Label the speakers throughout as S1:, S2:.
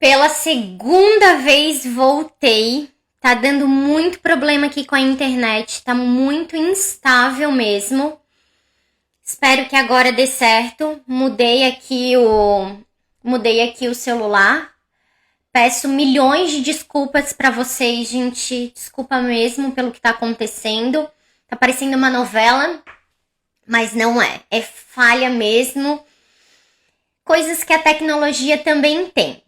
S1: Pela segunda vez voltei. Tá dando muito problema aqui com a internet. Tá muito instável mesmo. Espero que agora dê certo. Mudei aqui o celular. Peço milhões de desculpas pra vocês, gente. Desculpa mesmo pelo que tá acontecendo. Tá parecendo uma novela, mas não é. É falha mesmo. Coisas que a tecnologia também tem.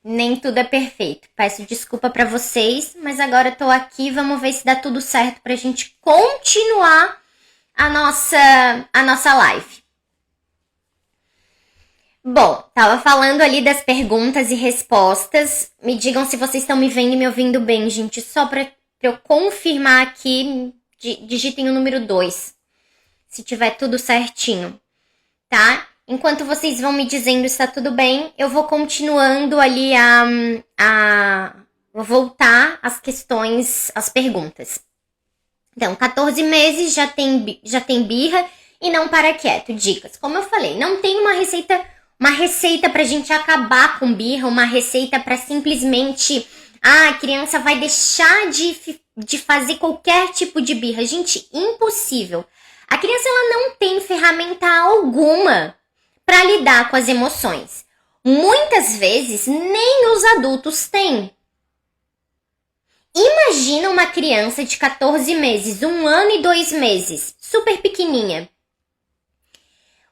S1: Nem tudo é perfeito. Peço desculpa pra vocês, mas agora eu tô aqui. Vamos ver se dá tudo certo pra gente continuar a nossa live. Bom, tava falando ali das perguntas e respostas. Me digam se vocês estão me vendo e me ouvindo bem, gente. Só pra eu confirmar aqui, digitem o número 2. Se tiver tudo certinho, tá? Enquanto vocês vão me dizendo se tá tudo bem, eu vou continuando ali vou voltar às questões, às perguntas. Então, 14 meses já tem birra e não para quieto. Dicas. Como eu falei, não tem uma receita pra gente acabar com birra, uma receita pra simplesmente, a criança vai deixar de fazer qualquer tipo de birra. Gente, impossível. A criança ela não tem ferramenta alguma para lidar com as emoções. Muitas vezes nem os adultos têm. Imagina uma criança de 14 meses, 1 ano e 2 meses, super pequenininha.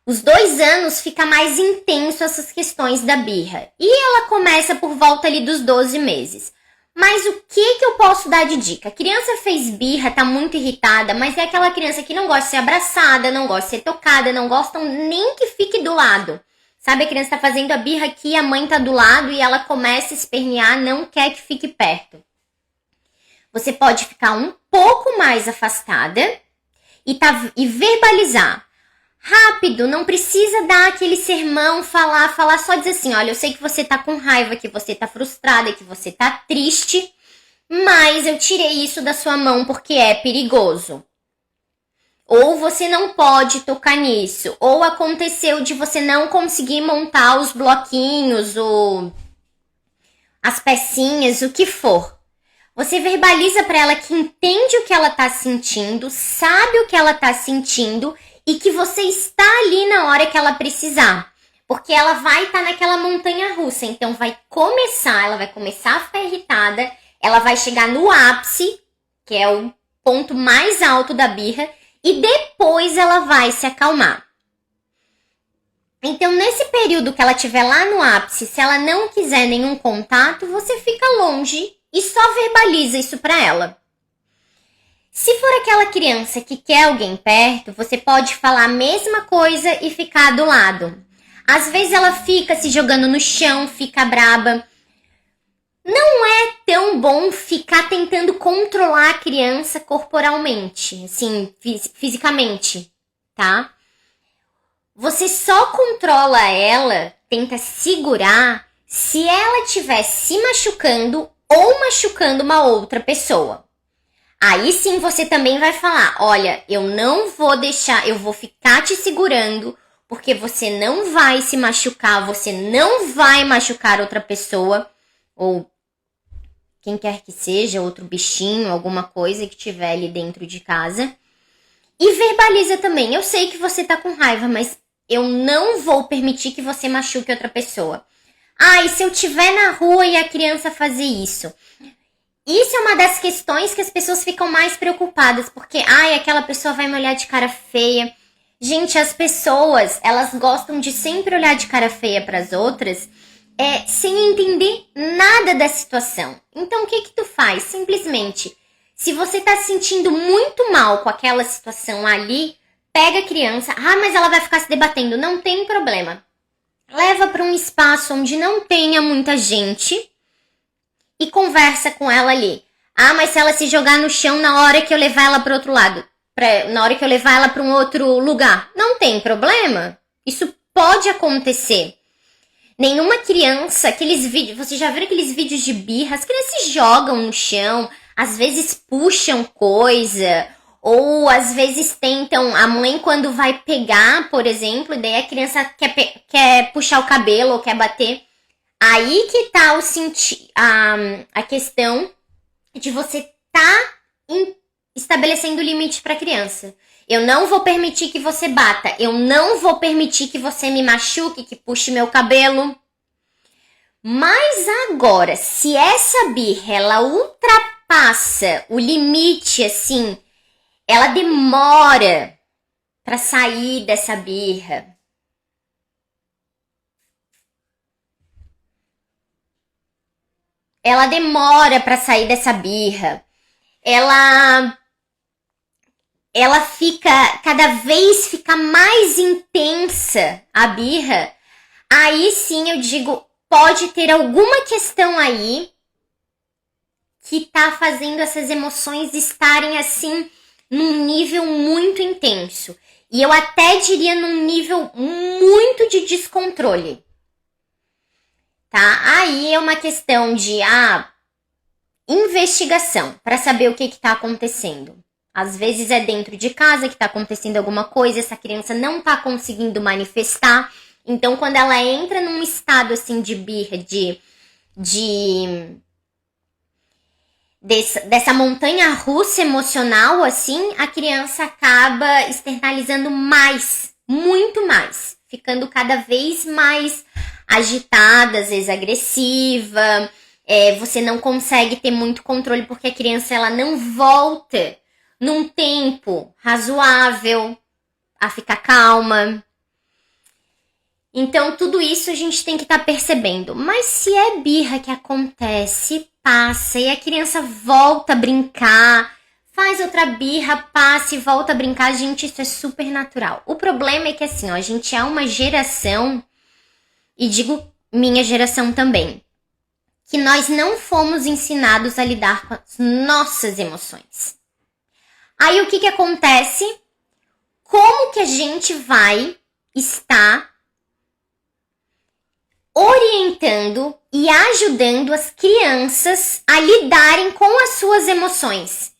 S1: Os 2 anos fica mais intenso essas questões da birra. E ela começa por volta ali dos 12 meses. Mas o que eu posso dar de dica? A criança fez birra, tá muito irritada, mas é aquela criança que não gosta de ser abraçada, não gosta de ser tocada, não gosta nem que fique do lado. Sabe, a criança tá fazendo a birra aqui, a mãe tá do lado e ela começa a espernear, não quer que fique perto. Você pode ficar um pouco mais afastada e verbalizar. Rápido, não precisa dar aquele sermão, falar só dizer assim, olha, eu sei que você tá com raiva, que você tá frustrada, que você tá triste, mas eu tirei isso da sua mão porque é perigoso. Ou você não pode tocar nisso, ou aconteceu de você não conseguir montar os bloquinhos, ou as pecinhas, o que for. Você verbaliza pra ela que entende o que ela tá sentindo, sabe o que ela tá sentindo, e que você está ali na hora que ela precisar. Porque ela vai estar naquela montanha russa. Então ela vai começar a ficar irritada. Ela vai chegar no ápice, que é o ponto mais alto da birra. E depois ela vai se acalmar. Então nesse período que ela estiver lá no ápice, se ela não quiser nenhum contato, você fica longe e só verbaliza isso para ela. Se for aquela criança que quer alguém perto, você pode falar a mesma coisa e ficar do lado. Às vezes ela fica se jogando no chão, fica braba. Não é tão bom ficar tentando controlar a criança corporalmente, assim, fisicamente, tá? Você só controla ela, tenta segurar, se ela estiver se machucando ou machucando uma outra pessoa. Aí sim você também vai falar, olha, eu não vou deixar, eu vou ficar te segurando, porque você não vai se machucar, você não vai machucar outra pessoa, ou quem quer que seja, outro bichinho, alguma coisa que tiver ali dentro de casa. E verbaliza também, eu sei que você tá com raiva, mas eu não vou permitir que você machuque outra pessoa. E se eu estiver na rua e a criança fazer isso? Isso é uma das questões que as pessoas ficam mais preocupadas, porque, aquela pessoa vai me olhar de cara feia. Gente, as pessoas, elas gostam de sempre olhar de cara feia para as outras, sem entender nada da situação. Então, o que tu faz? Simplesmente, se você tá se sentindo muito mal com aquela situação ali, pega a criança, mas ela vai ficar se debatendo, não tem problema. Leva para um espaço onde não tenha muita gente, e conversa com ela ali. Mas se ela se jogar no chão na hora que eu levar ela para outro lado, na hora que eu levar ela para um outro lugar, não tem problema. Isso pode acontecer. Nenhuma criança, aqueles vídeos, você já viu aqueles vídeos de birra? As crianças se jogam no chão, às vezes puxam coisa, ou às vezes tentam, a mãe quando vai pegar, por exemplo, e daí a criança quer puxar o cabelo ou quer bater, Aí que tá a questão de você estabelecendo limite para a criança. Eu não vou permitir que você bata. Eu não vou permitir que você me machuque, que puxe meu cabelo. Mas agora, se essa birra, ela ultrapassa o limite, assim, ela demora para sair dessa birra. Ela demora para sair dessa birra. Ela cada vez fica mais intensa a birra. Aí sim eu digo, pode ter alguma questão aí que tá fazendo essas emoções estarem assim num nível muito intenso. E eu até diria num nível muito de descontrole. Tá? Aí é uma questão de investigação para saber o que está acontecendo. Às vezes é dentro de casa que está acontecendo alguma coisa, essa criança não está conseguindo manifestar. Então, quando ela entra num estado assim de birra, dessa montanha russa emocional, assim, a criança acaba externalizando mais, muito mais, ficando cada vez mais agitada, às vezes agressiva. Você não consegue ter muito controle porque a criança ela não volta num tempo razoável a ficar calma. Então, tudo isso a gente tem que estar percebendo. Mas se é birra que acontece, passa e a criança volta a brincar, faz outra birra, passa e volta a brincar, gente, isso é super natural. O problema é que assim, ó, a gente é uma geração, e digo minha geração também, que nós não fomos ensinados a lidar com as nossas emoções. Aí o que acontece? Como que a gente vai estar orientando e ajudando as crianças a lidarem com as suas emoções?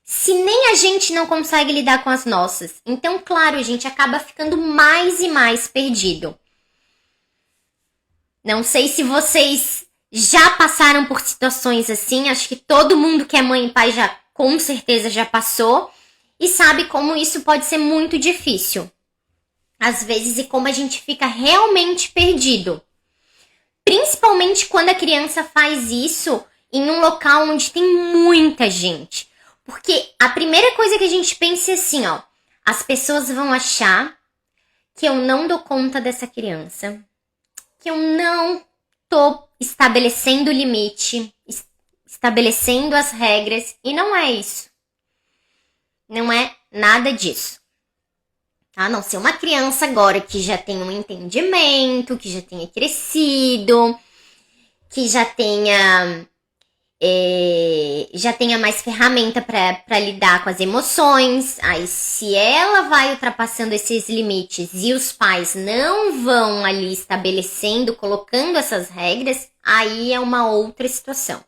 S1: Se nem a gente não consegue lidar com as nossas. Então, claro, a gente acaba ficando mais e mais perdido. Não sei se vocês já passaram por situações assim. Acho que todo mundo que é mãe e pai já, com certeza, já passou. E sabe como isso pode ser muito difícil. Às vezes, e como a gente fica realmente perdido. Principalmente quando a criança faz isso em um local onde tem muita gente. Porque a primeira coisa que a gente pensa é assim, ó. As pessoas vão achar que eu não dou conta dessa criança. Que eu não tô estabelecendo o limite, estabelecendo as regras. E não é isso. Não é nada disso. A não ser uma criança agora que já tem um entendimento, que já tenha crescido, que já tenha mais ferramenta para lidar com as emoções. Aí se ela vai ultrapassando esses limites e os pais não vão ali estabelecendo, colocando essas regras, aí é uma outra situação.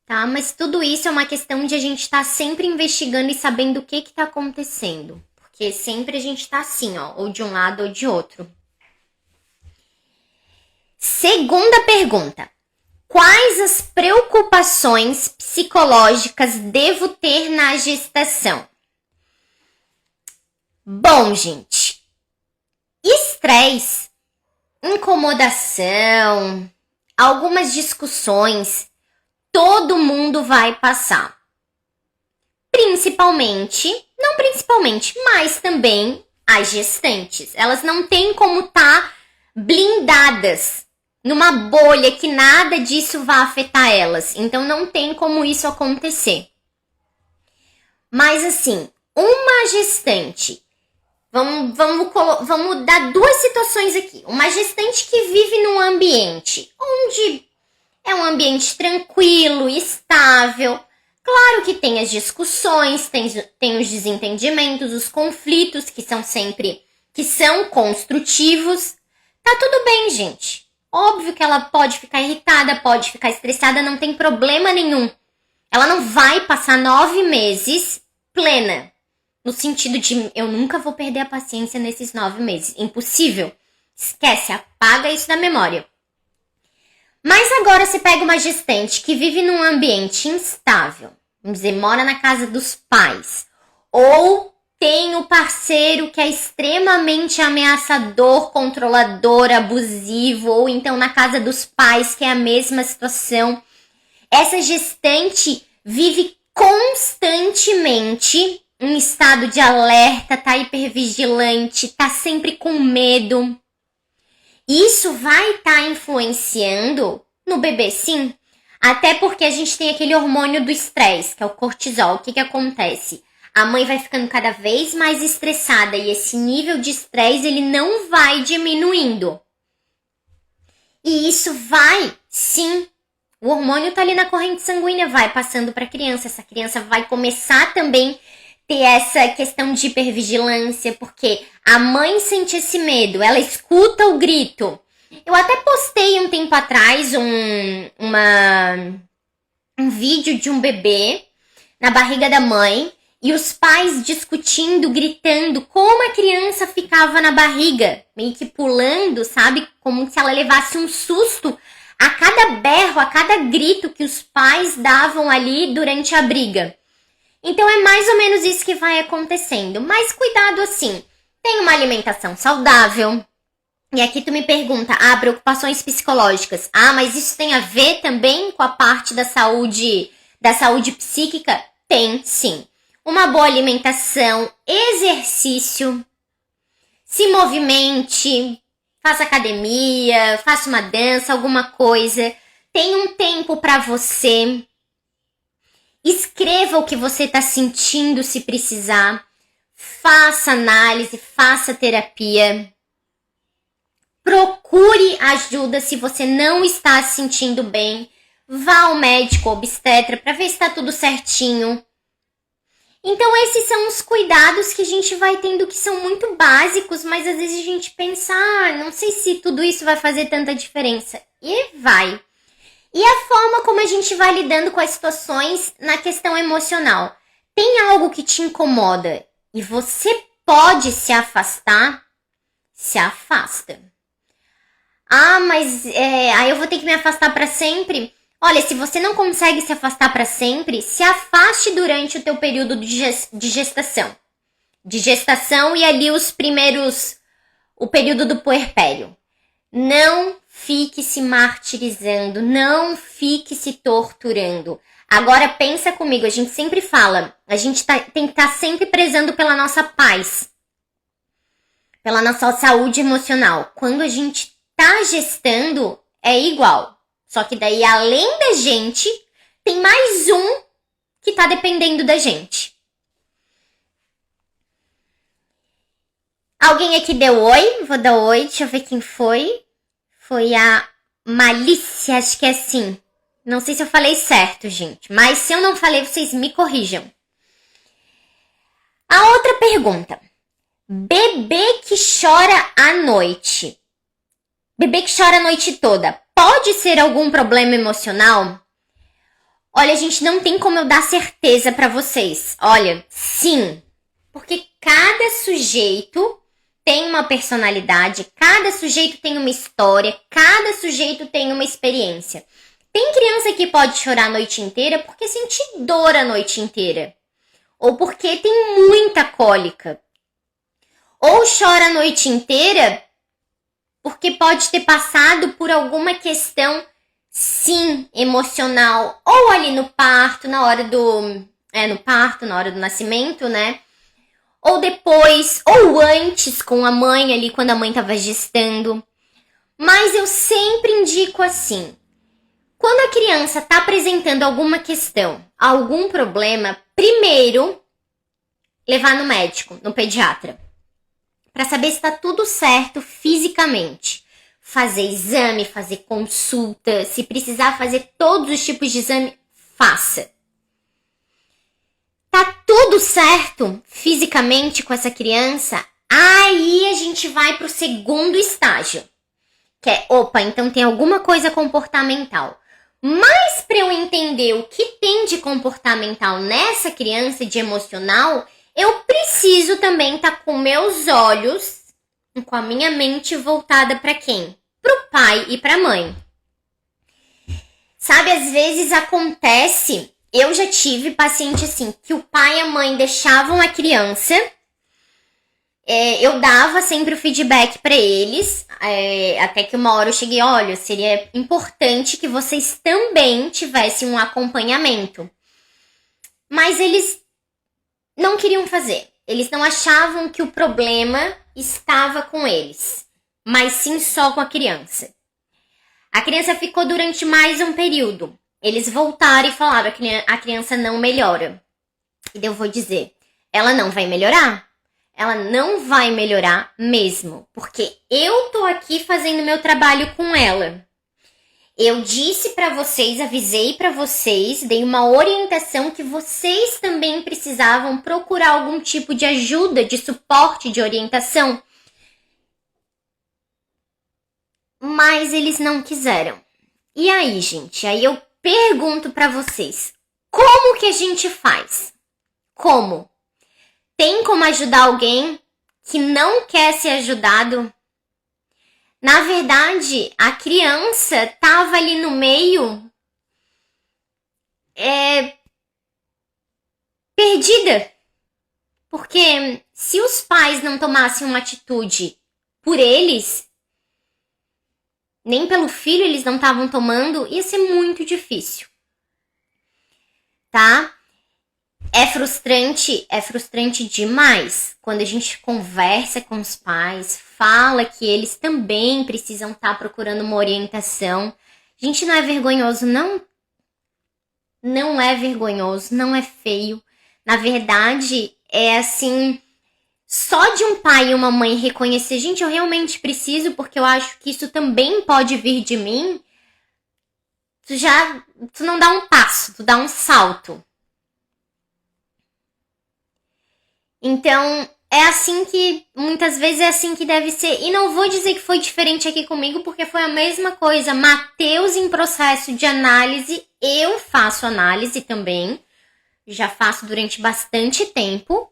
S1: Tá? Mas tudo isso é uma questão de a gente estar sempre investigando e sabendo o que está acontecendo. Porque sempre a gente está assim, ó, ou de um lado ou de outro. Segunda pergunta. Quais as preocupações psicológicas devo ter na gestação? Bom, gente, estresse, incomodação, algumas discussões, todo mundo vai passar. Não principalmente, mas também as gestantes. Elas não têm como estar blindadas numa bolha que nada disso vai afetar elas. Então não tem como isso acontecer. Mas assim, uma gestante, vamos dar duas situações aqui. Uma gestante que vive num ambiente onde é um ambiente tranquilo, estável. Claro que tem as discussões, tem os desentendimentos, os conflitos que são construtivos. Tá tudo bem, gente. Óbvio que ela pode ficar irritada, pode ficar estressada, não tem problema nenhum. Ela não vai passar 9 meses plena. No sentido de, eu nunca vou perder a paciência nesses 9 meses. Impossível. Esquece, apaga isso da memória. Mas agora você pega uma gestante que vive num ambiente instável, vamos dizer, mora na casa dos pais, ou tem o parceiro que é extremamente ameaçador, controlador, abusivo, ou então na casa dos pais, que é a mesma situação. Essa gestante vive constantemente em estado de alerta, tá hipervigilante, tá sempre com medo. Isso vai estar influenciando no bebê, sim. Até porque a gente tem aquele hormônio do estresse, que é o cortisol. O que acontece? A mãe vai ficando cada vez mais estressada e esse nível de estresse ele não vai diminuindo. E isso vai, sim. O hormônio tá ali na corrente sanguínea, vai passando para a criança. Essa criança vai começar também ter essa questão de hipervigilância, porque a mãe sente esse medo, ela escuta o grito. Eu até postei um tempo atrás um vídeo de um bebê na barriga da mãe e os pais discutindo, gritando, como a criança ficava na barriga, meio que pulando, sabe? Como se ela levasse um susto a cada berro, a cada grito que os pais davam ali durante a briga. Então é mais ou menos isso que vai acontecendo. Mas cuidado assim, tem uma alimentação saudável. E aqui tu me pergunta, preocupações psicológicas. Mas isso tem a ver também com a parte da saúde psíquica? Tem, sim. Uma boa alimentação, exercício, se movimente, faça academia, faça uma dança, alguma coisa. Tenha um tempo para você. Escreva o que você está sentindo se precisar. Faça análise, faça terapia. Procure ajuda se você não está se sentindo bem. Vá ao médico obstetra para ver se está tudo certinho. Então esses são os cuidados que a gente vai tendo que são muito básicos, mas às vezes a gente pensa, não sei se tudo isso vai fazer tanta diferença. E vai. E a forma como a gente vai lidando com as situações na questão emocional. Tem algo que te incomoda e você pode se afastar? Se afasta. Mas aí eu vou ter que me afastar para sempre? Olha, se você não consegue se afastar para sempre, se afaste durante o teu período de gestação. De gestação e ali o período do puerpério. Não fique se martirizando, não fique se torturando. Agora pensa comigo, a gente sempre fala, a gente tem que estar sempre prezando pela nossa paz, pela nossa saúde emocional. Quando a gente tá gestando, é igual. Só que daí, além da gente, tem mais um que tá dependendo da gente. Alguém aqui deu oi? Vou dar oi, deixa eu ver quem foi. Foi a Malícia, acho que é assim. Não sei se eu falei certo, gente. Mas se eu não falei, vocês me corrijam. A outra pergunta. Bebê que chora à noite. Bebê que chora a noite toda. Pode ser algum problema emocional? Olha, gente, não tem como eu dar certeza pra vocês. Olha, sim. Porque cada sujeito tem uma personalidade, cada sujeito tem uma história, cada sujeito tem uma experiência. Tem criança que pode chorar a noite inteira porque sente dor a noite inteira. Ou porque tem muita cólica. Ou chora a noite inteira porque pode ter passado por alguma questão, sim, emocional. Ou ali no parto, na hora do nascimento, né? Ou depois, ou antes com a mãe ali, quando a mãe estava gestando. Mas eu sempre indico assim. Quando a criança está apresentando alguma questão, algum problema, primeiro levar no médico, no pediatra. Para saber se está tudo certo fisicamente. Fazer exame, fazer consulta, se precisar fazer todos os tipos de exame, faça. Tá tudo certo fisicamente com essa criança? Aí a gente vai para o segundo estágio. Que é, então tem alguma coisa comportamental. Mas para eu entender o que tem de comportamental nessa criança, de emocional, eu preciso também estar com meus olhos com a minha mente voltada para quem? Pro pai e pra mãe. Sabe, às vezes acontece, eu já tive paciente assim, que o pai e a mãe deixavam a criança, eu dava sempre o feedback para eles, até que uma hora eu cheguei, olha, seria importante que vocês também tivessem um acompanhamento. Mas eles não queriam fazer. Eles não achavam que o problema estava com eles, mas sim só com a criança. A criança ficou durante mais um período. Eles voltaram e falaram que a criança não melhora. E eu vou dizer, ela não vai melhorar? Ela não vai melhorar mesmo, porque eu tô aqui fazendo meu trabalho com ela. Eu disse pra vocês, avisei pra vocês, dei uma orientação que vocês também precisavam procurar algum tipo de ajuda, de suporte, de orientação. Mas eles não quiseram. E aí, gente? Aí eu pergunto pra vocês, como que a gente faz? Como? Tem como ajudar alguém que não quer ser ajudado? Na verdade, a criança tava ali no meio, perdida. Porque se os pais não tomassem uma atitude por eles, nem pelo filho eles não estavam tomando, ia ser muito difícil. Tá? É frustrante demais quando a gente conversa com os pais, fala que eles também precisam estar procurando uma orientação. Gente, não é vergonhoso, não. Não é vergonhoso, não é feio. Na verdade, é assim, só de um pai e uma mãe reconhecer, gente, eu realmente preciso, porque eu acho que isso também pode vir de mim. Tu não dá um passo, tu dá um salto. Então, é assim que, muitas vezes é assim que deve ser. E não vou dizer que foi diferente aqui comigo, porque foi a mesma coisa. Mateus em processo de análise, eu faço análise também. Já faço durante bastante tempo.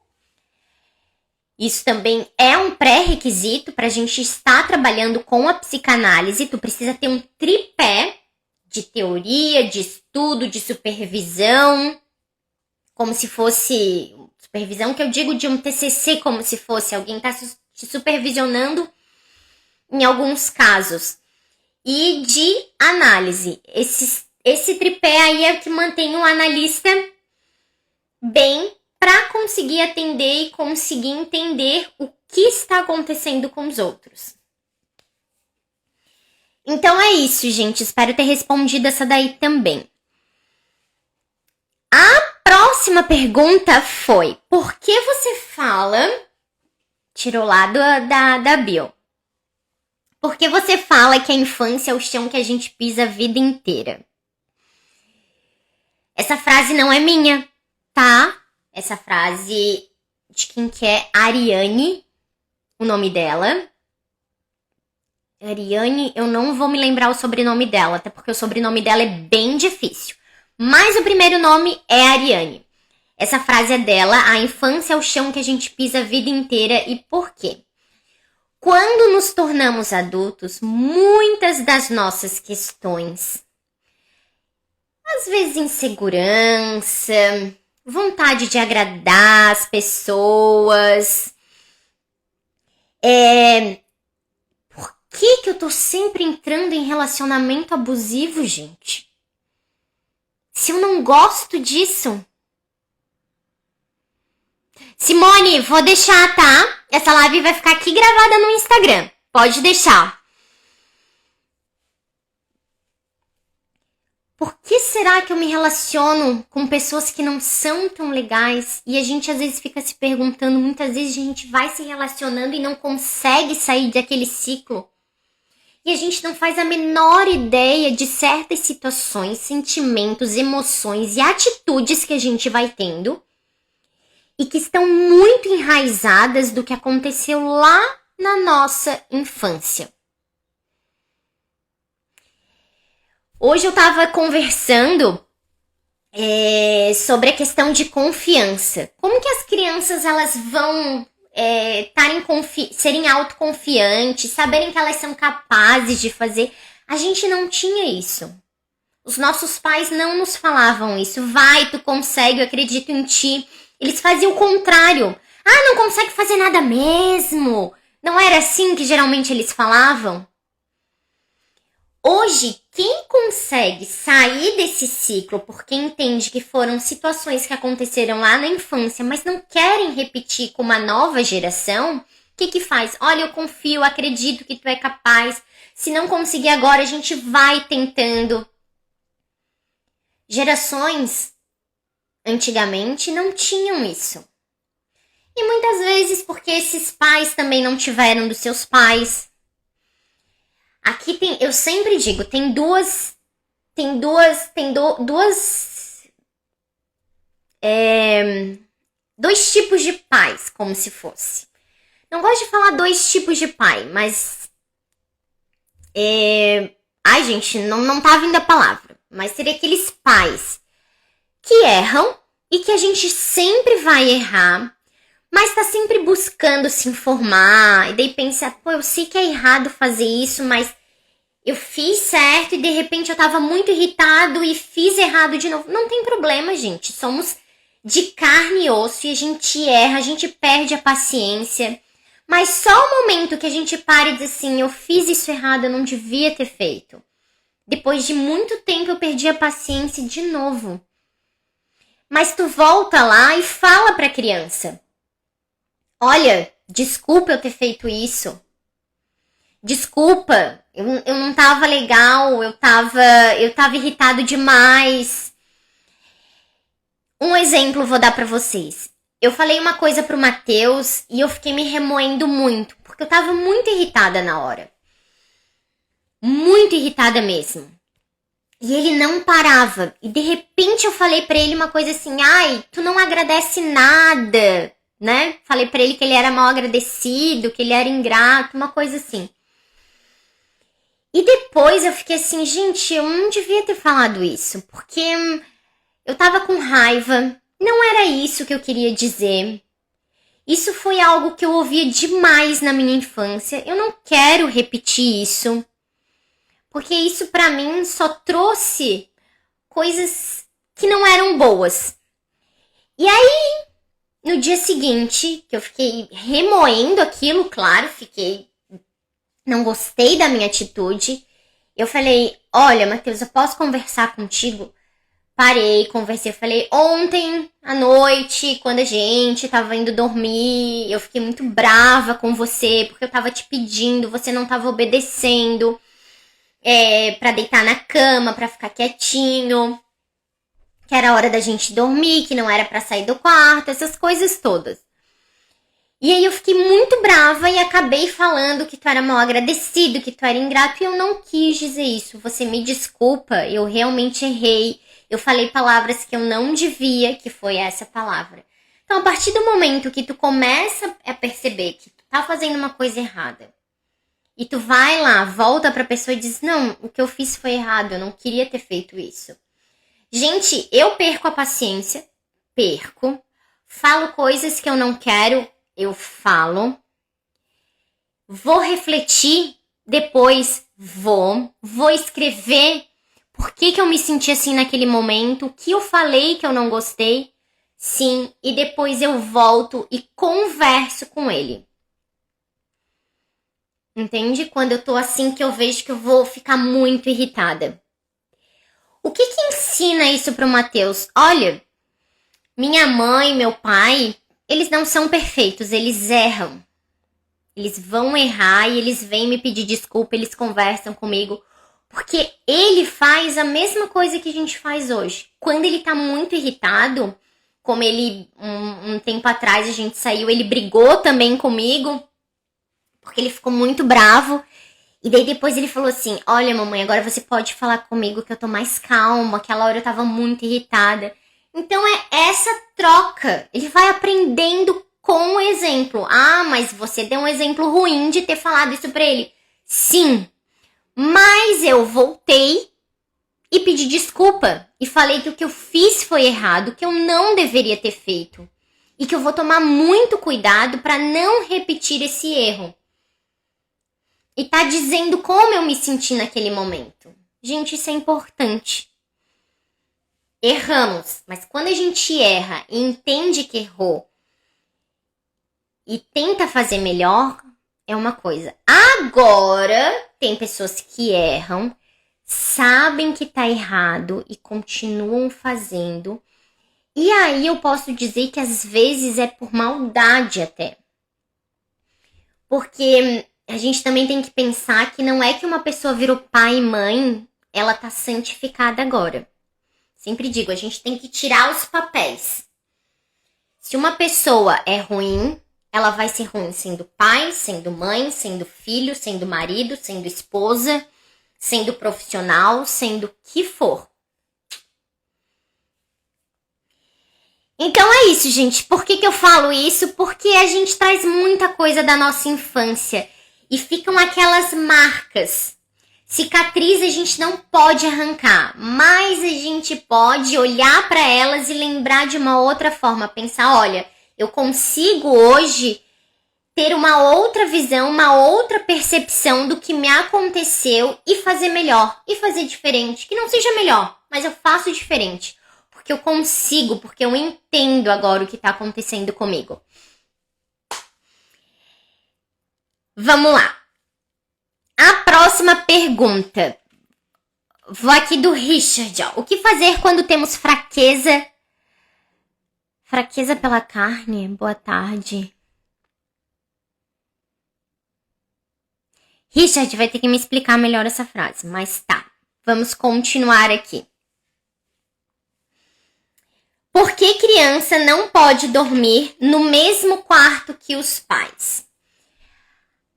S1: Isso também é um pré-requisito para a gente estar trabalhando com a psicanálise. Tu precisa ter um tripé de teoria, de estudo, de supervisão. Como se fosse... Supervisão que eu digo de um TCC, como se fosse alguém está te supervisionando em alguns casos. E de análise. Esse tripé aí é que mantém o analista bem para conseguir atender e conseguir entender o que está acontecendo com os outros. Então é isso, gente. Espero ter respondido essa daí também. A próxima pergunta foi: por que você fala... Tirou lá da bio. Por que você fala que a infância é o chão que a gente pisa a vida inteira? Essa frase não é minha, tá? Essa frase de quem que é? Ariane, o nome dela. Ariane, eu não vou me lembrar o sobrenome dela, até porque o sobrenome dela é bem difícil. Mas o primeiro nome é Ariane. Essa frase é dela, a infância é o chão que a gente pisa a vida inteira. E por quê? Quando nos tornamos adultos, muitas das nossas questões, às vezes insegurança, vontade de agradar as pessoas, por que eu tô sempre entrando em relacionamento abusivo, gente? Se eu não gosto disso. Simone, vou deixar, tá? Essa live vai ficar aqui gravada no Instagram. Pode deixar. Por que será que eu me relaciono com pessoas que não são tão legais? E a gente às vezes fica se perguntando, muitas vezes a gente vai se relacionando e não consegue sair daquele ciclo. E a gente não faz a menor ideia de certas situações, sentimentos, emoções e atitudes que a gente vai tendo e que estão muito enraizadas do que aconteceu lá na nossa infância. Hoje eu estava conversando sobre a questão de confiança. Como que as crianças elas vão serem autoconfiantes, saberem que elas são capazes de fazer. A gente não tinha isso. Os nossos pais não nos falavam isso. Vai, tu consegue, eu acredito em ti. Eles faziam o contrário. Ah, não consegue fazer nada mesmo. Não era assim que geralmente eles falavam? Hoje, quem consegue sair desse ciclo porque entende que foram situações que aconteceram lá na infância, mas não querem repetir com uma nova geração, o que faz? Olha, eu confio, acredito que tu é capaz. Se não conseguir agora, a gente vai tentando. Gerações antigamente não tinham isso. E muitas vezes porque esses pais também não tiveram dos seus pais. Aqui eu sempre digo, tem dois tipos de pais, como se fosse. Não gosto de falar dois tipos de pai, mas ai, gente, não tá vindo a palavra. Mas seria aqueles pais que erram e que a gente sempre vai errar, mas tá sempre buscando se informar. E daí pensa, pô, eu sei que é errado fazer isso, mas eu fiz certo e de repente eu tava muito irritado e fiz errado de novo. Não tem problema, gente. Somos de carne e osso e a gente erra, a gente perde a paciência. Mas só o momento que a gente para e diz assim, eu fiz isso errado, eu não devia ter feito. Depois de muito tempo eu perdi a paciência de novo. Mas tu volta lá e fala pra criança. Olha, desculpa eu ter feito isso. Desculpa, eu não tava legal, eu tava irritado demais. Um exemplo vou dar pra vocês. Eu falei uma coisa pro Matheus e eu fiquei me remoendo muito, porque eu tava muito irritada na hora. Muito irritada mesmo. E ele não parava. E de repente eu falei pra ele uma coisa assim, ai, tu não agradece nada, né? Falei pra ele que ele era mal agradecido, que ele era ingrato, uma coisa assim. E depois eu fiquei assim, gente, eu não devia ter falado isso, porque eu tava com raiva, não era isso que eu queria dizer. Isso foi algo que eu ouvia demais na minha infância, eu não quero repetir isso, porque isso pra mim só trouxe coisas que não eram boas. E aí, no dia seguinte, que eu fiquei remoendo aquilo, claro, não gostei da minha atitude. Eu falei, olha, Matheus, eu posso conversar contigo? Parei, conversei, falei, ontem à noite, quando a gente tava indo dormir, eu fiquei muito brava com você, porque eu tava te pedindo, você não tava obedecendo, pra deitar na cama, pra ficar quietinho, que era hora da gente dormir, que não era pra sair do quarto, essas coisas todas. E aí eu fiquei muito brava e acabei falando que tu era mal agradecido, que tu era ingrato, e eu não quis dizer isso. Você me desculpa, eu realmente errei. Eu falei palavras que eu não devia, que foi essa palavra. Então, a partir do momento que tu começa a perceber que tu tá fazendo uma coisa errada, e tu vai lá, volta pra pessoa e diz, não, o que eu fiz foi errado, eu não queria ter feito isso. Gente, eu perco a paciência, falo coisas que eu não quero, eu falo, vou refletir, depois vou escrever por que eu me senti assim naquele momento, o que eu falei que eu não gostei, sim, e depois eu volto e converso com ele. Entende? Quando eu tô assim que eu vejo que eu vou ficar muito irritada. O que ensina isso pro Matheus? Olha, minha mãe, meu pai, eles não são perfeitos, eles erram. Eles vão errar e eles vêm me pedir desculpa, eles conversam comigo. Porque ele faz a mesma coisa que a gente faz hoje. Quando ele tá muito irritado, como ele, um tempo atrás a gente saiu, ele brigou também comigo, porque ele ficou muito bravo. E daí depois ele falou assim, olha mamãe, agora você pode falar comigo que eu tô mais calma, aquela hora eu tava muito irritada. Então é essa troca, ele vai aprendendo com o exemplo. Ah, mas você deu um exemplo ruim de ter falado isso pra ele. Sim, mas eu voltei e pedi desculpa. E falei que o que eu fiz foi errado, que eu não deveria ter feito. e que eu vou tomar muito cuidado para não repetir esse erro. E tá dizendo como eu me senti naquele momento. Gente, isso é importante. Erramos, mas quando a gente erra e entende que errou e tenta fazer melhor, é uma coisa. Agora, tem pessoas que erram, sabem que tá errado e continuam fazendo. E aí eu posso dizer que às vezes é por maldade até. Porque a gente também tem que pensar que não é que uma pessoa virou pai e mãe, ela tá santificada agora. Sempre digo, a gente tem que tirar os papéis. Se uma pessoa é ruim, ela vai ser ruim sendo pai, sendo mãe, sendo filho, sendo marido, sendo esposa, sendo profissional, sendo o que for. Então é isso, gente. Por que eu falo isso? Porque a gente traz muita coisa da nossa infância e ficam aquelas marcas. Cicatriz a gente não pode arrancar, mas a gente pode olhar para elas e lembrar de uma outra forma, pensar, olha, eu consigo hoje ter uma outra visão, uma outra percepção do que me aconteceu e fazer melhor, e fazer diferente, que não seja melhor, mas eu faço diferente, porque eu consigo, porque eu entendo agora o que está acontecendo comigo. Vamos lá. A próxima pergunta. Vou aqui do Richard, ó. O que fazer quando temos fraqueza? Fraqueza pela carne? Boa tarde. Richard vai ter que me explicar melhor essa frase, mas tá. Vamos continuar aqui. Por que criança não pode dormir no mesmo quarto que os pais?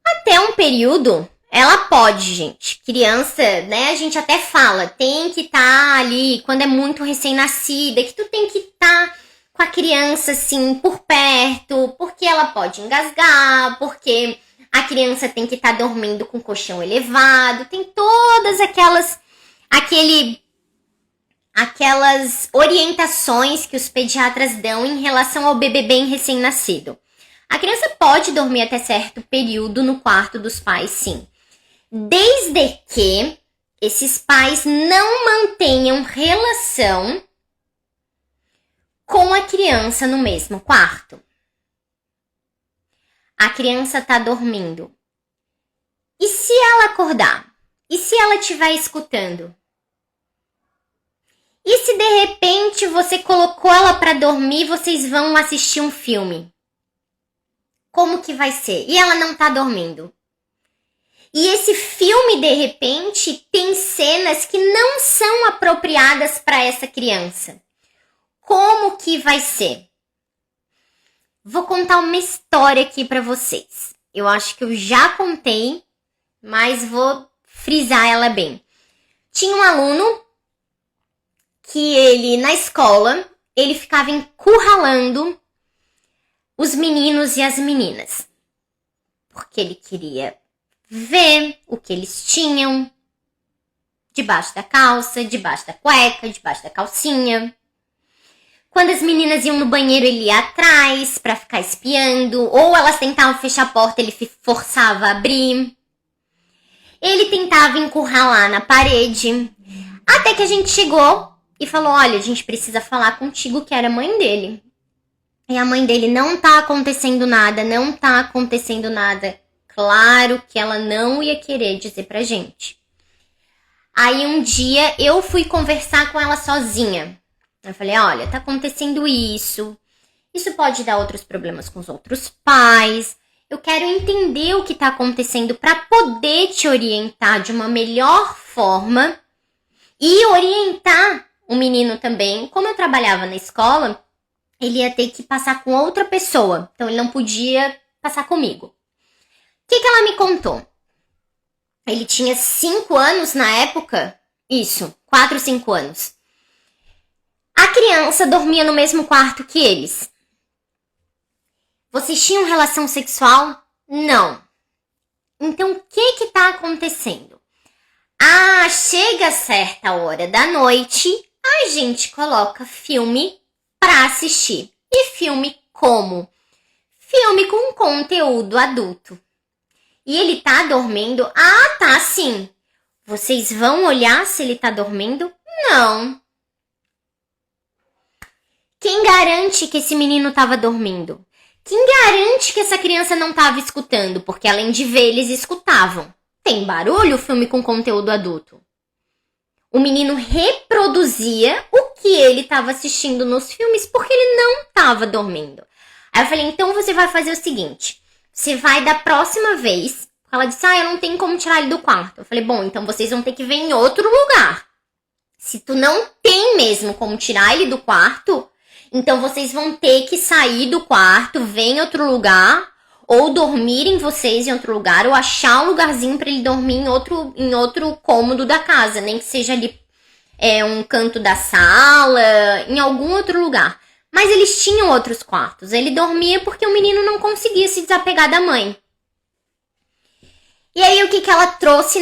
S1: Até um período, ela pode, gente. Criança, né, a gente até fala, tem que estar ali, quando é muito recém-nascida, que tu tem que estar com a criança, assim, por perto, porque ela pode engasgar, porque a criança tem que estar dormindo com o colchão elevado, tem todas aquelas orientações que os pediatras dão em relação ao bebê bem recém-nascido. A criança pode dormir até certo período no quarto dos pais, sim. Desde que esses pais não mantenham relação com a criança no mesmo quarto. A criança está dormindo. E se ela acordar? E se ela estiver escutando? E se de repente você colocou ela para dormir e vocês vão assistir um filme? Como que vai ser? E ela não tá dormindo. E esse filme, de repente, tem cenas que não são apropriadas para essa criança. Como que vai ser? Vou contar uma história aqui para vocês. Eu acho que eu já contei, mas vou frisar ela bem. Tinha um aluno que ele, na escola, ele ficava encurralando os meninos e as meninas. Porque ele queria ver o que eles tinham debaixo da calça, debaixo da cueca, debaixo da calcinha. Quando as meninas iam no banheiro, ele ia atrás pra ficar espiando. Ou elas tentavam fechar a porta, ele forçava a abrir. Ele tentava encurralar na parede. Até que a gente chegou e falou, olha, a gente precisa falar contigo, que era a mãe dele. E a mãe dele, não tá acontecendo nada, não tá acontecendo nada. Claro que ela não ia querer dizer pra gente. Aí um dia eu fui conversar com ela sozinha. Eu falei, olha, tá acontecendo isso. Isso pode dar outros problemas com os outros pais. Eu quero entender o que tá acontecendo pra poder te orientar de uma melhor forma. E orientar o menino também. Como eu trabalhava na escola, ele ia ter que passar com outra pessoa. Então ele não podia passar comigo. O que ela me contou? Ele tinha 5 anos na época. Isso, 4, 5 anos. A criança dormia no mesmo quarto que eles. Vocês tinham relação sexual? Não. Então o que tá acontecendo? Ah, chega certa hora da noite, a gente coloca filme pra assistir. E filme como filme com conteúdo adulto. E ele tá dormindo? Ah, tá sim. Vocês vão olhar se ele tá dormindo? Não. Quem garante que esse menino tava dormindo? Quem garante que essa criança não tava escutando? Porque além de ver, eles escutavam. Tem barulho, filme com conteúdo adulto. O menino reproduzia o que ele estava assistindo nos filmes porque ele não estava dormindo. Aí eu falei, então você vai fazer o seguinte, você vai da próxima vez, ela disse, eu não tenho como tirar ele do quarto. Eu falei, bom, então vocês vão ter que ver em outro lugar. Se tu não tem mesmo como tirar ele do quarto, então vocês vão ter que sair do quarto, ver em outro lugar, ou dormirem vocês em outro lugar, ou achar um lugarzinho para ele dormir em outro cômodo da casa, nem que seja ali um canto da sala, em algum outro lugar. Mas eles tinham outros quartos. Ele dormia porque o menino não conseguia se desapegar da mãe. E aí o que ela trouxe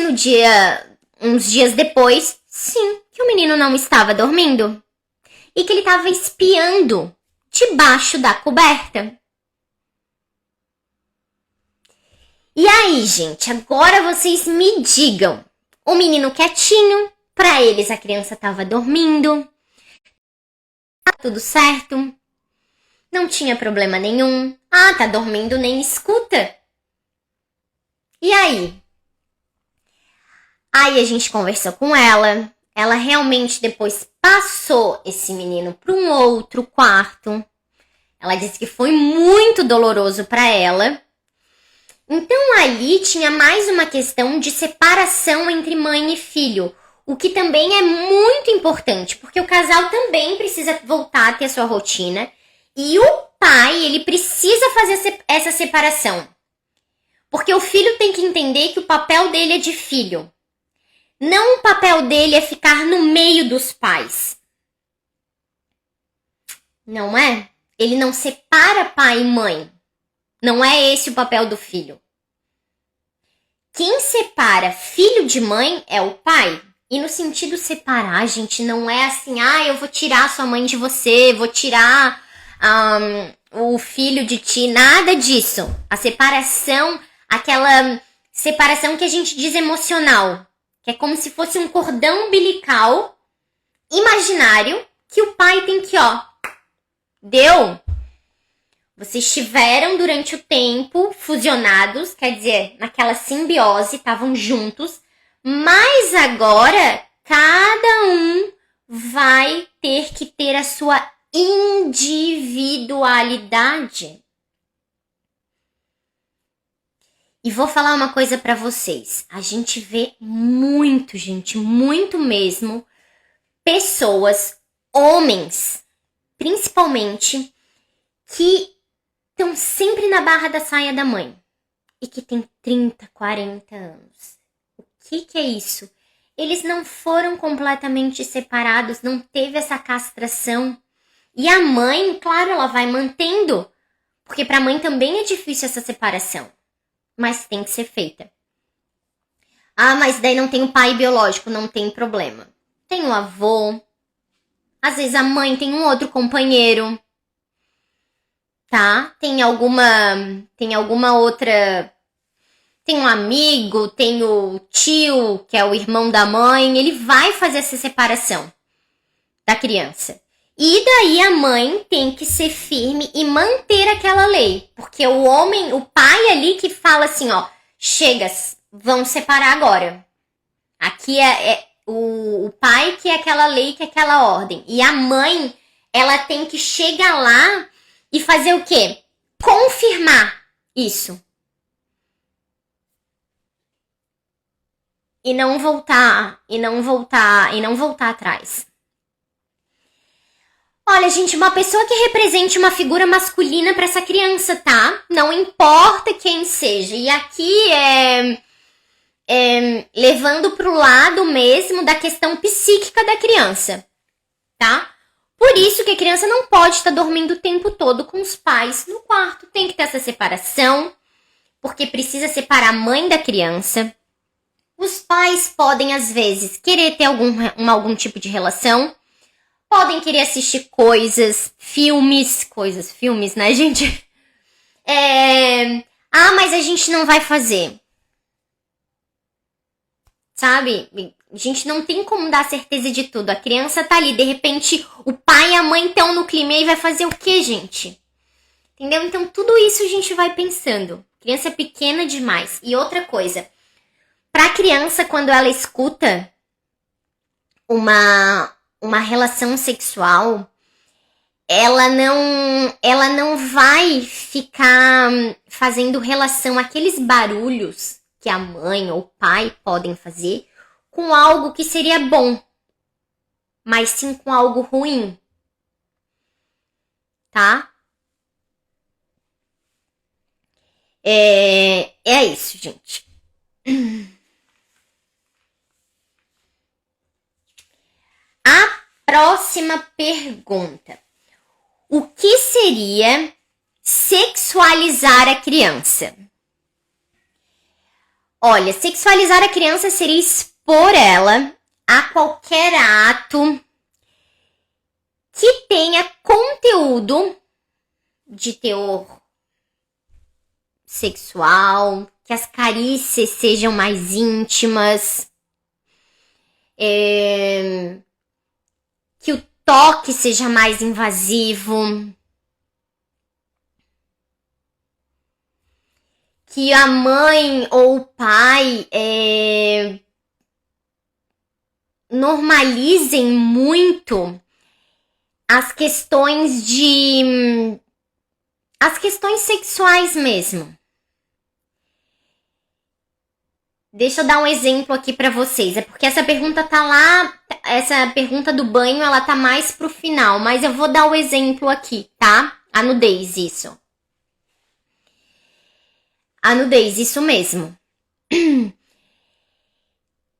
S1: uns dias depois? Sim, que o menino não estava dormindo. E que ele estava espiando debaixo da coberta. E aí, gente, agora vocês me digam. O menino quietinho, pra eles a criança estava dormindo. Tudo certo. Não tinha problema nenhum. Ah, tá dormindo, nem escuta. E aí? Aí a gente conversou com ela. Ela realmente depois passou esse menino para um outro quarto. Ela disse que foi muito doloroso para ela. Então ali tinha mais uma questão de separação entre mãe e filho, o que também é muito importante, porque o casal também precisa voltar a ter a sua rotina e o pai, ele precisa fazer essa separação. Porque o filho tem que entender que o papel dele é de filho. Não o papel dele é ficar no meio dos pais. Não é? Ele não separa pai e mãe. Não é esse o papel do filho. Quem separa filho de mãe é o pai. E no sentido separar, gente, não é assim, eu vou tirar sua mãe de você, vou tirar o filho de ti, nada disso. A separação, aquela separação que a gente diz emocional, que é como se fosse um cordão umbilical imaginário que o pai tem que, deu. Vocês estiveram durante o tempo fusionados, quer dizer, naquela simbiose, estavam juntos, mas agora cada um vai ter que ter a sua individualidade. E vou falar uma coisa pra vocês. A gente vê muito, gente, muito mesmo, pessoas, homens, principalmente, que estão sempre na barra da saia da mãe e que tem 30, 40 anos. O que é isso? Eles não foram completamente separados, não teve essa castração. E a mãe, claro, ela vai mantendo, porque para a mãe também é difícil essa separação, mas tem que ser feita. Mas daí não tem o pai biológico, não tem problema. Tem o avô, às vezes a mãe tem um outro companheiro, tá? Tem alguma outra... Tem um amigo, tem o tio, que é o irmão da mãe. Ele vai fazer essa separação da criança. E daí a mãe tem que ser firme e manter aquela lei. Porque o homem, o pai ali que fala assim, chega, vão separar agora. Aqui é o pai que é aquela lei, que é aquela ordem. E a mãe, ela tem que chegar lá e fazer o quê? Confirmar isso. E não voltar atrás. Olha, gente, uma pessoa que represente uma figura masculina para essa criança, tá? Não importa quem seja. E aqui levando pro lado mesmo da questão psíquica da criança, tá? Por isso que a criança não pode estar dormindo o tempo todo com os pais no quarto. Tem que ter essa separação, porque precisa separar a mãe da criança. Os pais podem, às vezes, querer ter algum tipo de relação, podem querer assistir filmes, né, gente? Mas a gente não vai fazer. Sabe? A gente não tem como dar certeza de tudo. A criança tá ali, de repente, o pai e a mãe estão no clima e vai fazer o quê, gente? Entendeu? Então, tudo isso a gente vai pensando. Criança é pequena demais. E outra coisa, pra criança, quando ela escuta uma relação sexual, ela não vai ficar fazendo relação aqueles barulhos que a mãe ou o pai podem fazer com algo que seria bom, mas sim com algo ruim, tá? É isso, gente. A próxima pergunta. O que seria sexualizar a criança? Olha, sexualizar a criança seria expor ela a qualquer ato que tenha conteúdo de teor sexual, que as carícias sejam mais íntimas, que o toque seja mais invasivo, que a mãe ou o pai normalizem muito as questões sexuais mesmo. Deixa eu dar um exemplo aqui pra vocês. É porque essa pergunta tá lá, essa pergunta do banho, ela tá mais pro final, mas eu vou dar o exemplo aqui, tá? A nudez, isso. A nudez, isso mesmo. Tem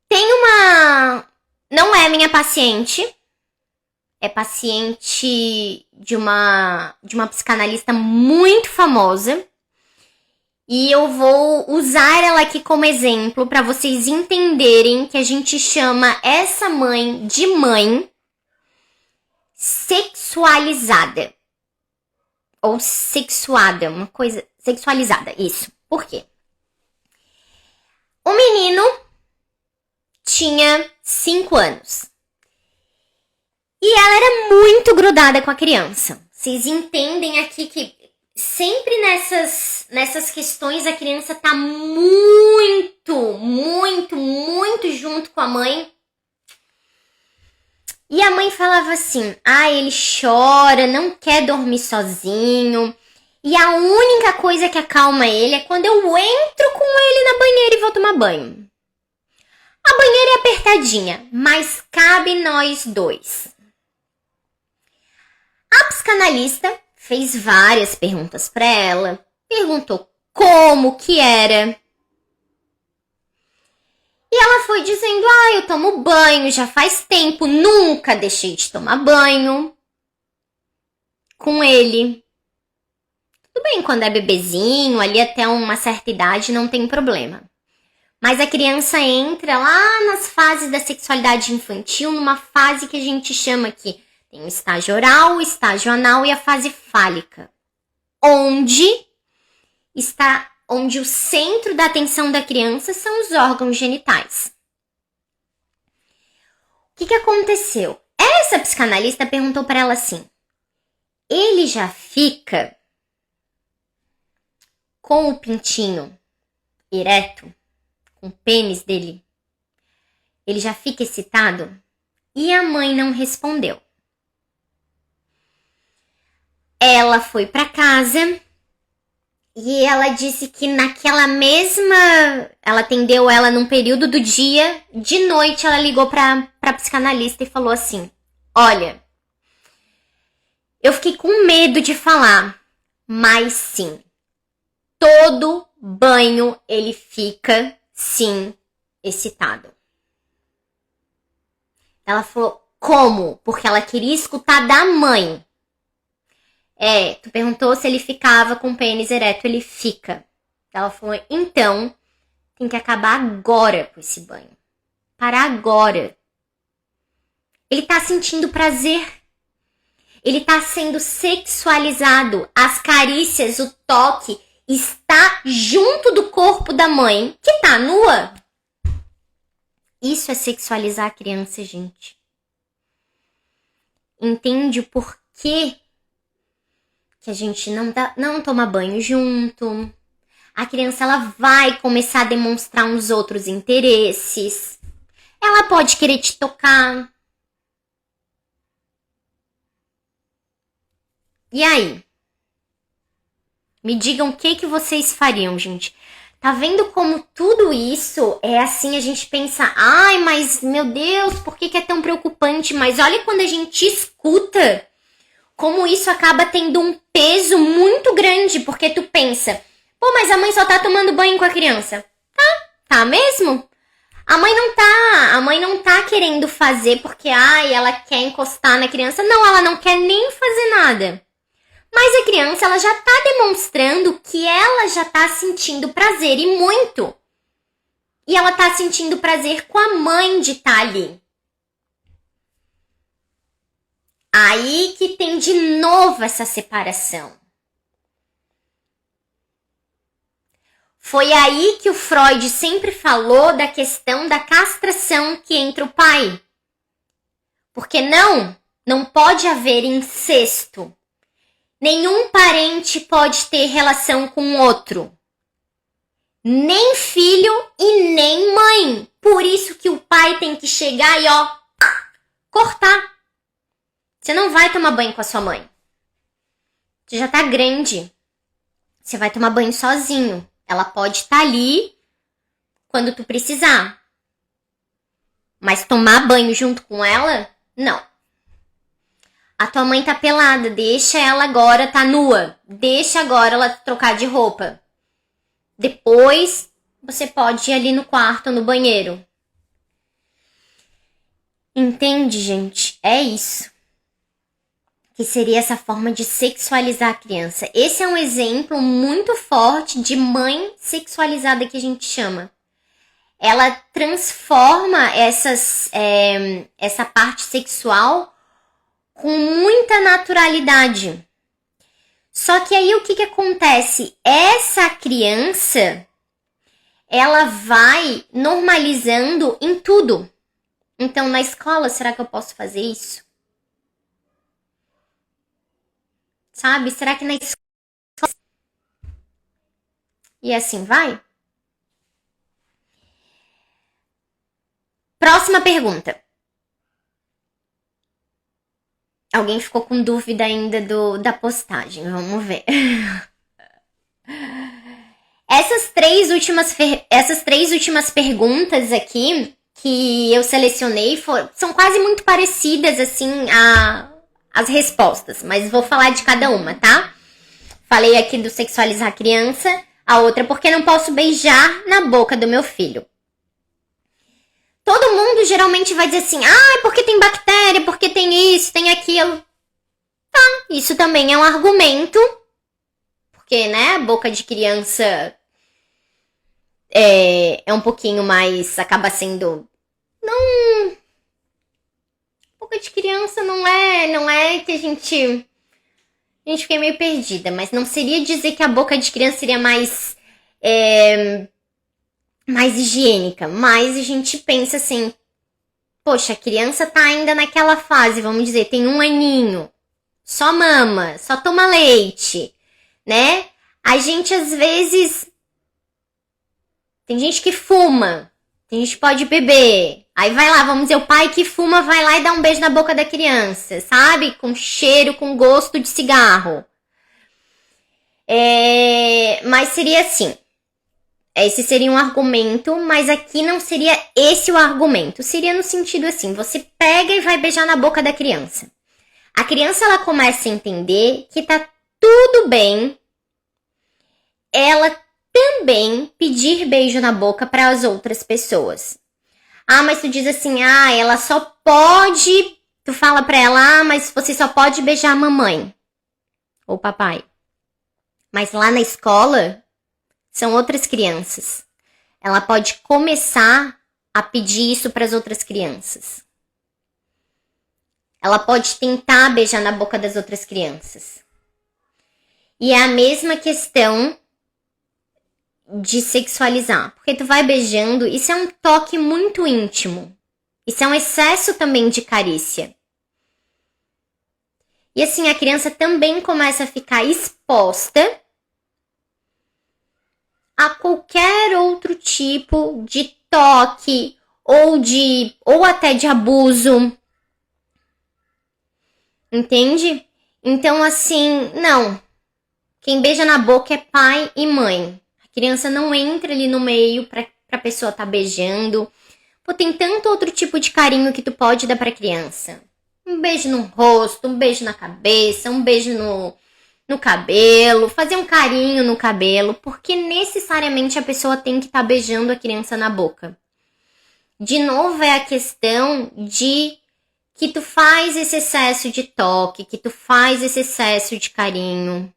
S1: uma... Não é minha paciente. É paciente de uma psicanalista muito famosa. E eu vou usar ela aqui como exemplo para vocês entenderem que a gente chama essa mãe de mãe sexualizada. Ou sexuada, uma coisa... Sexualizada, isso. Por quê? O menino tinha 5 anos. E ela era muito grudada com a criança. Vocês entendem aqui que sempre nessas questões a criança tá muito junto com a mãe. E a mãe falava assim, ele chora, não quer dormir sozinho. E a única coisa que acalma ele é quando eu entro com ele na banheira e vou tomar banho. A banheira é apertadinha, mas cabe nós dois. A psicanalista fez várias perguntas para ela, perguntou como que era. E ela foi dizendo, eu tomo banho já faz tempo, nunca deixei de tomar banho com ele. Tudo bem, quando é bebezinho, ali até uma certa idade não tem problema. Mas a criança entra lá nas fases da sexualidade infantil, numa fase que a gente chama aqui. Tem o estágio oral, o estágio anal e a fase fálica. Onde o centro da atenção da criança são os órgãos genitais. O que aconteceu? Essa psicanalista perguntou para ela assim, ele já fica com o pintinho ereto, com o pênis dele? Ele já fica excitado? E a mãe não respondeu. Ela foi para casa e ela disse que ela atendeu ela num período do dia, de noite ela ligou pra psicanalista e falou assim, olha, eu fiquei com medo de falar, mas sim, todo banho ele fica, sim, excitado. Ela falou, como? Porque ela queria escutar da mãe. Tu perguntou se ele ficava com o pênis ereto, ele fica. Ela falou, então, tem que acabar agora com esse banho. Parar agora. Ele tá sentindo prazer. Ele tá sendo sexualizado. As carícias, o toque está junto do corpo da mãe, que tá nua. Isso é sexualizar a criança, gente. Entende o porquê que a gente não toma banho junto? A criança ela vai começar a demonstrar uns outros interesses. Ela pode querer te tocar. E aí? Me digam o que vocês fariam, gente. Tá vendo como tudo isso é assim, a gente pensa, ai, mas meu Deus, por que é tão preocupante? Mas olha quando a gente escuta, como isso acaba tendo um peso muito grande, porque tu pensa, pô, mas a mãe só tá tomando banho com a criança. Tá mesmo? A mãe não tá querendo fazer porque, ai, ela quer encostar na criança. Não, ela não quer nem fazer nada. Mas a criança, ela já tá demonstrando que ela já tá sentindo prazer, e muito. E ela tá sentindo prazer com a mãe de estar ali. Aí que tem de novo essa separação. Foi aí que o Freud sempre falou da questão da castração que entra o pai. Porque não pode haver incesto. Nenhum parente pode ter relação com o outro. Nem filho e nem mãe. Por isso que o pai tem que chegar e cortar. Você não vai tomar banho com a sua mãe. Você já tá grande. Você vai tomar banho sozinho. Ela pode estar ali quando tu precisar. Mas tomar banho junto com ela, não. A tua mãe tá pelada, deixa ela agora tá nua. Deixa agora ela trocar de roupa. Depois, você pode ir ali no quarto, no banheiro. Entende, gente? É isso. Que seria essa forma de sexualizar a criança. Esse é um exemplo muito forte de mãe sexualizada que a gente chama. Ela transforma essa parte sexual com muita naturalidade. Só que aí o que acontece? Essa criança, ela vai normalizando em tudo. Então, na escola, será que eu posso fazer isso? Sabe? Será que na escola... E assim vai? Próxima pergunta. Alguém ficou com dúvida ainda da postagem. Vamos ver. Essas três últimas perguntas aqui que eu selecionei são quase muito parecidas, assim, as respostas. Mas vou falar de cada uma, tá? Falei aqui do sexualizar a criança. A outra, porque não posso beijar na boca do meu filho. Todo mundo geralmente vai dizer assim, porque tem bactéria, porque tem isso, tem aquilo. Tá, isso também é um argumento. Porque, né, a boca de criança é um pouquinho mais, acaba sendo... Não... Boca de criança não é que a gente fica meio perdida, mas não seria dizer que a boca de criança seria mais higiênica, mas a gente pensa assim, poxa, a criança tá ainda naquela fase, vamos dizer, tem 1 aninho, só mama, só toma leite, né? A gente às vezes, tem gente que fuma, tem gente que pode beber, aí vai lá, vamos dizer, o pai que fuma vai lá e dá um beijo na boca da criança, sabe? Com cheiro, com gosto de cigarro. Mas seria assim, esse seria um argumento, mas aqui não seria esse o argumento. Seria no sentido assim, você pega e vai beijar na boca da criança. A criança, ela começa a entender que tá tudo bem ela também pedir beijo na boca para as outras pessoas. Mas tu diz assim, ela só pode... Tu fala pra ela, mas você só pode beijar a mamãe ou papai. Mas lá na escola... São outras crianças. Ela pode começar a pedir isso para as outras crianças. Ela pode tentar beijar na boca das outras crianças. E é a mesma questão de sexualizar. Porque tu vai beijando, isso é um toque muito íntimo. Isso é um excesso também de carícia. E assim, a criança também começa a ficar exposta a qualquer outro tipo de toque ou até de abuso. Entende? Então, assim, não. Quem beija na boca é pai e mãe. A criança não entra ali no meio pra pessoa tá beijando. Pô, tem tanto outro tipo de carinho que tu pode dar pra criança. Um beijo no rosto, um beijo na cabeça, um beijo no cabelo, fazer um carinho no cabelo, porque necessariamente a pessoa tem que estar beijando a criança na boca. De novo, é a questão de que tu faz esse excesso de toque, que tu faz esse excesso de carinho.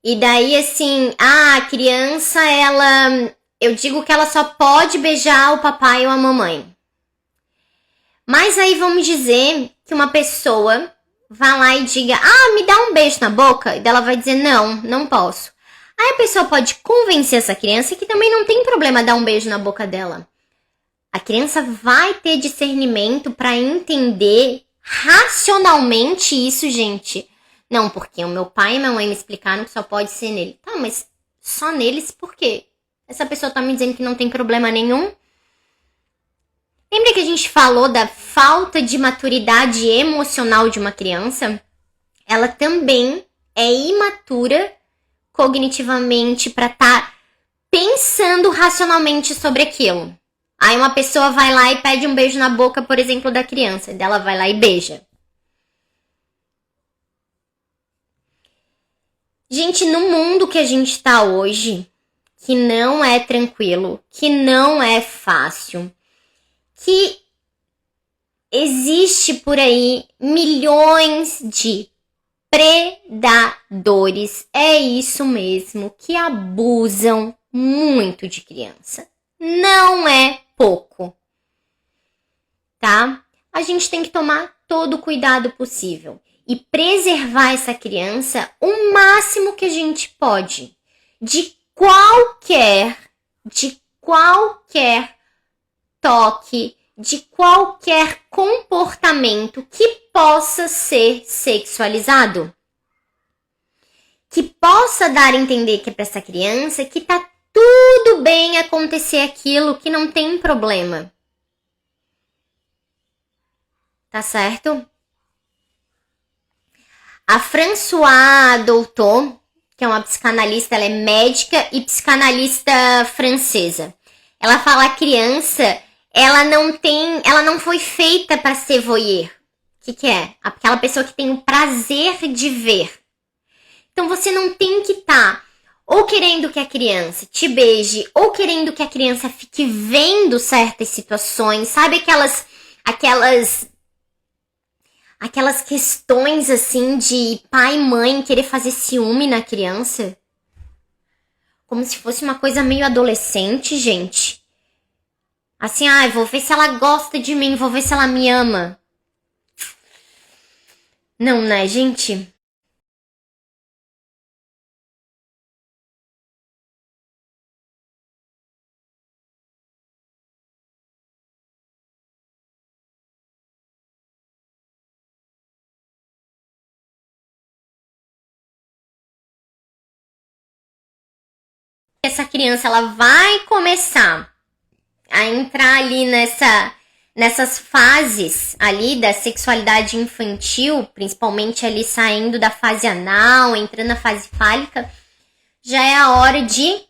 S1: E daí, assim, a criança, eu digo que ela só pode beijar o papai ou a mamãe. Mas aí vamos dizer que uma pessoa vá lá e diga, me dá um beijo na boca. E ela vai dizer, não posso. Aí a pessoa pode convencer essa criança que também não tem problema dar um beijo na boca dela. A criança vai ter discernimento para entender racionalmente isso, gente. Não, porque o meu pai e minha mãe me explicaram que só pode ser nele. Tá, mas só neles por quê? Essa pessoa tá me dizendo que não tem problema nenhum? Lembra que a gente falou da falta de maturidade emocional de uma criança? Ela também é imatura cognitivamente para estar pensando racionalmente sobre aquilo. Aí uma pessoa vai lá e pede um beijo na boca, por exemplo, da criança. E ela vai lá e beija. Gente, no mundo que a gente tá hoje, que não é tranquilo, que não é fácil, que existe por aí milhões de predadores, é isso mesmo, que abusam muito de criança. Não é pouco, tá? A gente tem que tomar todo o cuidado possível e preservar essa criança o máximo que a gente pode de qualquer toque, de qualquer comportamento que possa ser sexualizado. Que possa dar a entender que para essa criança que tá tudo bem acontecer aquilo, que não tem problema. Tá certo? A Françoise Doutor, que é uma psicanalista, ela é médica e psicanalista francesa. Ela fala a criança, ela não foi feita para ser voyeur. O que é? Aquela pessoa que tem o prazer de ver. Então você não tem que estar ou querendo que a criança te beije, ou querendo que a criança fique vendo certas situações, sabe aquelas questões assim de pai e mãe querer fazer ciúme na criança? Como se fosse uma coisa meio adolescente, gente. Assim, vou ver se ela gosta de mim, vou ver se ela me ama. Não, né, gente? Essa criança, ela vai começar a entrar ali nessas fases ali da sexualidade infantil, principalmente ali saindo da fase anal, entrando na fase fálica, já é a hora de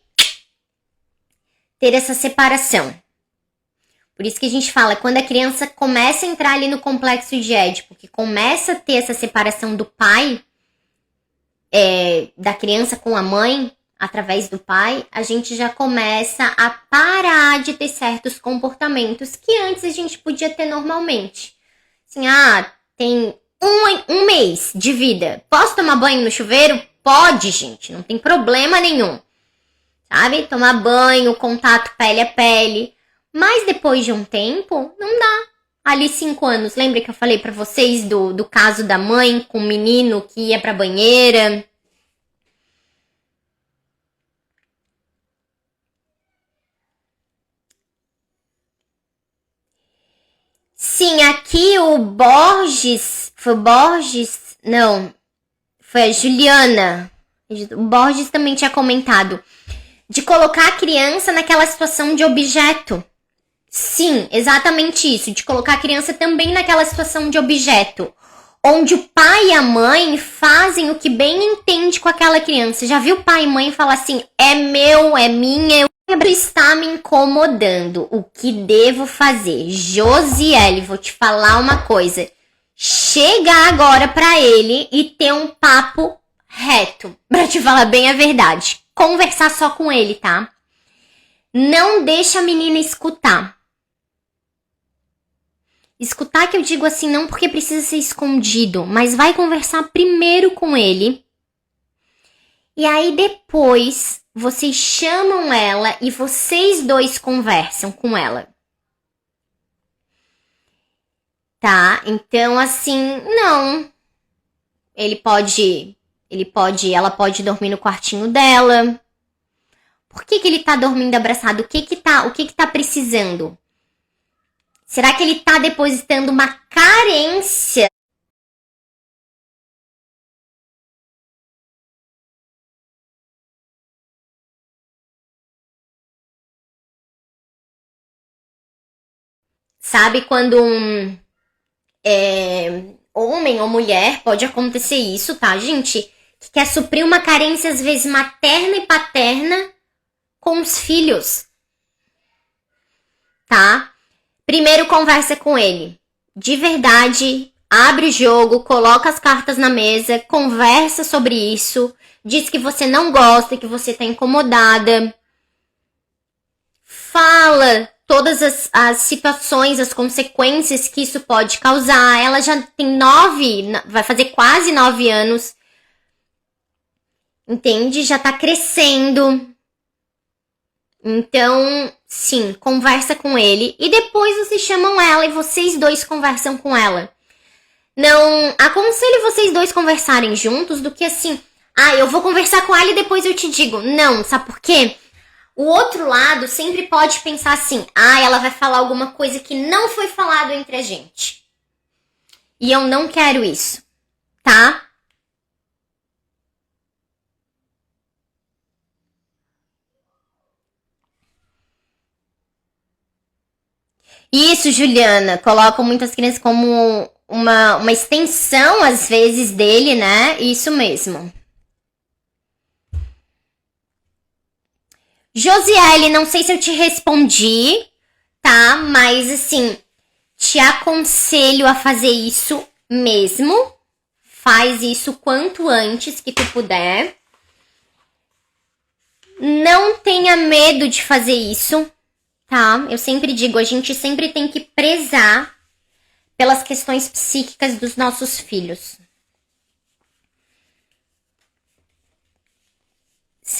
S1: ter essa separação. Por isso que a gente fala, quando a criança começa a entrar ali no complexo de Édipo, que começa a ter essa separação do pai, da criança com a mãe, através do pai, a gente já começa a parar de ter certos comportamentos que antes a gente podia ter normalmente. Assim, tem um mês de vida. Posso tomar banho no chuveiro? Pode, gente, não tem problema nenhum. Sabe? Tomar banho, contato pele a pele. Mas depois de um tempo, não dá. Ali 5 anos, lembra que eu falei pra vocês do caso da mãe com o menino que ia pra banheira? Sim, aqui o Borges, foi o Borges? Não, foi a Juliana. O Borges também tinha comentado de colocar a criança naquela situação de objeto. Sim, exatamente isso, de colocar a criança também naquela situação de objeto, onde o pai e a mãe fazem o que bem entende com aquela criança. Já viu pai e mãe falar assim, é meu, é minha, está me incomodando, o que devo fazer? Josiele, vou te falar uma coisa, chega agora pra ele e ter um papo reto, pra te falar bem a verdade, conversar só com ele, tá? Não deixa a menina escutar. Escutar que eu digo assim, não porque precisa ser escondido, mas vai conversar primeiro com ele. E aí depois vocês chamam ela e vocês dois conversam com ela. Tá? Então assim, não. Ela pode dormir no quartinho dela. Por que ele tá dormindo abraçado? O que tá precisando? Será que ele tá depositando uma carência? Sabe quando um homem ou mulher, pode acontecer isso, tá, gente? Que quer suprir uma carência, às vezes, materna e paterna com os filhos. Tá? Primeiro conversa com ele. De verdade, abre o jogo, coloca as cartas na mesa, conversa sobre isso, diz que você não gosta, que você tá incomodada. Fala todas as situações, as consequências que isso pode causar. Ela já tem vai fazer quase 9 anos. Entende? Já tá crescendo. Então, sim, conversa com ele. E depois vocês chamam ela e vocês dois conversam com ela. Não aconselho vocês dois conversarem juntos do que assim, eu vou conversar com ela e depois eu te digo. Não, sabe por quê? O outro lado sempre pode pensar assim, ela vai falar alguma coisa que não foi falado entre a gente. E eu não quero isso, tá? Isso, Juliana, colocam muitas crianças como uma extensão, às vezes, dele, né? Isso mesmo. Josiele, não sei se eu te respondi, tá? Mas, assim, te aconselho a fazer isso mesmo. Faz isso quanto antes que tu puder. Não tenha medo de fazer isso, tá? Eu sempre digo, a gente sempre tem que prezar pelas questões psíquicas dos nossos filhos.